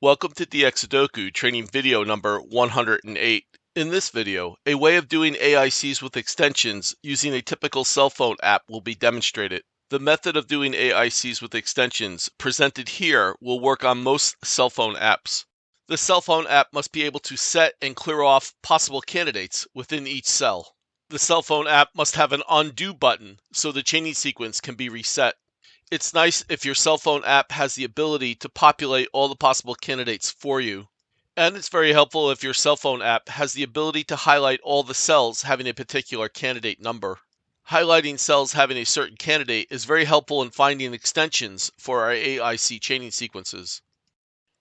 Welcome to dxSudoku training video number 108. In this video, a way of doing AICs with extensions using a typical cell phone app will be demonstrated. The method of doing AICs with extensions presented here will work on most cell phone apps. The cell phone app must be able to set and clear off possible candidates within each cell. The cell phone app must have an undo button so the chaining sequence can be reset. It's nice if your cell phone app has the ability to populate all the possible candidates for you. And it's very helpful if your cell phone app has the ability to highlight all the cells having a particular candidate number. Highlighting cells having a certain candidate is very helpful in finding extensions for our AIC chaining sequences.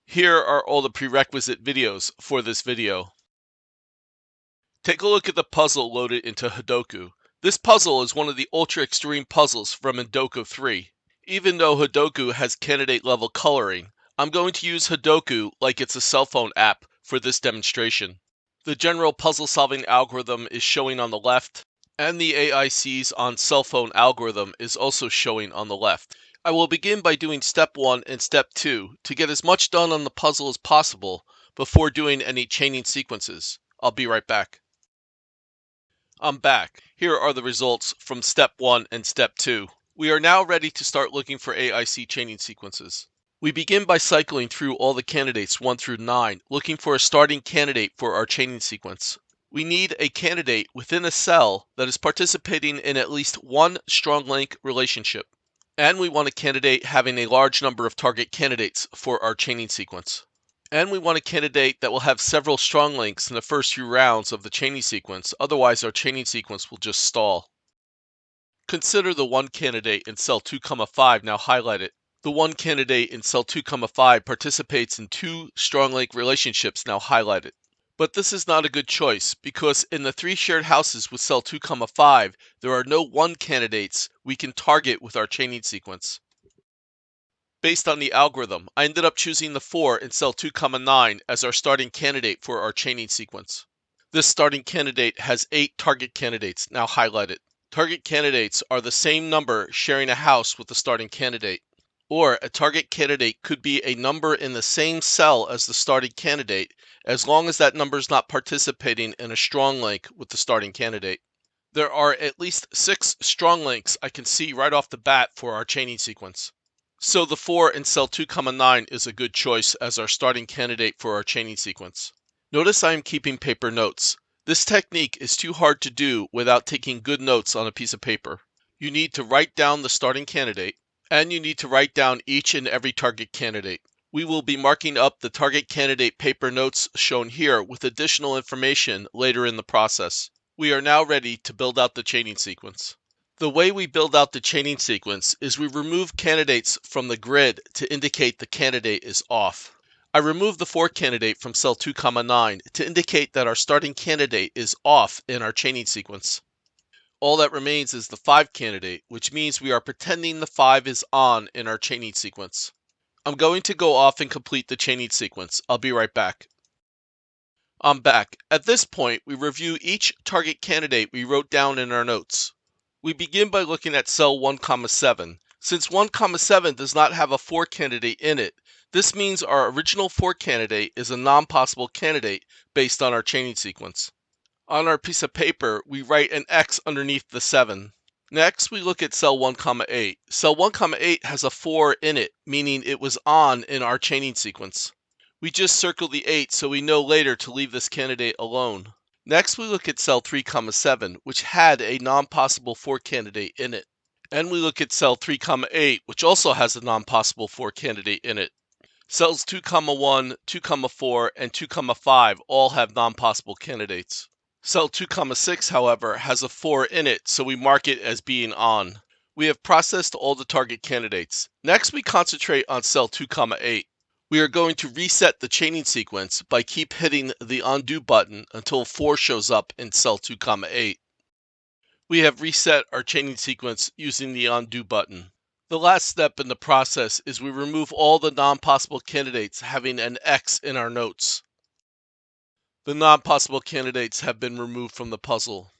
Here are all the prerequisite videos for this video. Take a look at the puzzle loaded into Sudoku. This puzzle is one of the ultra extreme puzzles from Sudoku 3. Even though Sudoku has candidate level coloring, I'm going to use Sudoku like it's a cell phone app for this demonstration. The general puzzle solving algorithm is showing on the left, and the AICs on cell phone algorithm is also showing on the left. I will begin by doing step 1 and step 2 to get as much done on the puzzle as possible before doing any chaining sequences. I'll be right back. I'm back. Here are the results from step 1 and step 2. We are now ready to start looking for AIC chaining sequences. We begin by cycling through all the candidates 1 through 9, looking for a starting candidate for our chaining sequence. We need a candidate within a cell that is participating in at least one strong link relationship. And we want a candidate having a large number of target candidates for our chaining sequence. And we want a candidate that will have several strong links in the first few rounds of the chaining sequence, otherwise our chaining sequence will just stall. Consider the one candidate in cell 2,5 now highlighted. The one candidate in cell 2,5 participates in two strong link relationships now highlighted. But this is not a good choice because in the three shared houses with cell 2,5, there are no one candidates we can target with our chaining sequence. Based on the algorithm, I ended up choosing the 4 in cell 2,9 as our starting candidate for our chaining sequence. This starting candidate has 8 target candidates now highlighted. Target candidates are the same number sharing a house with the starting candidate. Or a target candidate could be a number in the same cell as the starting candidate, as long as that number is not participating in a strong link with the starting candidate. There are at least 6 strong links I can see right off the bat for our chaining sequence. So the 4 in cell 2,9 is a good choice as our starting candidate for our chaining sequence. Notice I am keeping paper notes. This technique is too hard to do without taking good notes on a piece of paper. You need to write down the starting candidate, and you need to write down each and every target candidate. We will be marking up the target candidate paper notes shown here with additional information later in the process. We are now ready to build out the chaining sequence. The way we build out the chaining sequence is we remove candidates from the grid to indicate the candidate is off. I removed the 4 candidate from cell 2,9 to indicate that our starting candidate is off in our chaining sequence. All that remains is the 5 candidate, which means we are pretending the 5 is on in our chaining sequence. I'm going to go off and complete the chaining sequence. I'll be right back. I'm back. At this point, we review each target candidate we wrote down in our notes. We begin by looking at cell 1,7. Since 1,7 does not have a 4 candidate in it, this means our original 4 candidate is a non-possible candidate based on our chaining sequence. On our piece of paper, we write an X underneath the 7. Next, we look at cell 1,8. Cell 1,8 has a 4 in it, meaning it was on in our chaining sequence. We just circle the 8 so we know later to leave this candidate alone. Next, we look at cell 3,7, which had a non-possible 4 candidate in it. And we look at cell 3,8, which also has a non-possible 4 candidate in it. Cells 2,1, 2,4, and 2,5 all have non-possible candidates. Cell 2,6, however, has a 4 in it, so we mark it as being on. We have processed all the target candidates. Next, we concentrate on cell 2,8. We are going to reset the chaining sequence by keep hitting the undo button until 4 shows up in cell 2,8. We have reset our chaining sequence using the undo button. The last step in the process is we remove all the non-possible candidates having an X in our notes. The non-possible candidates have been removed from the puzzle.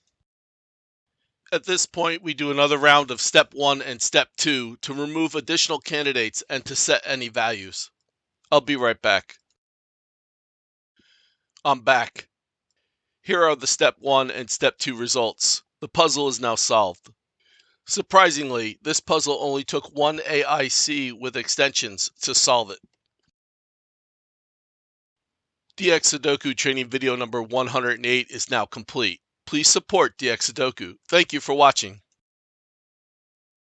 At this point, we do another round of step 1 and step 2 to remove additional candidates and to set any values. I'll be right back. I'm back. Here are the step 1 and step 2 results. The puzzle is now solved. Surprisingly, this puzzle only took one AIC with extensions to solve it. dxSudoku training video number 108 is now complete. Please support dxSudoku. Thank you for watching.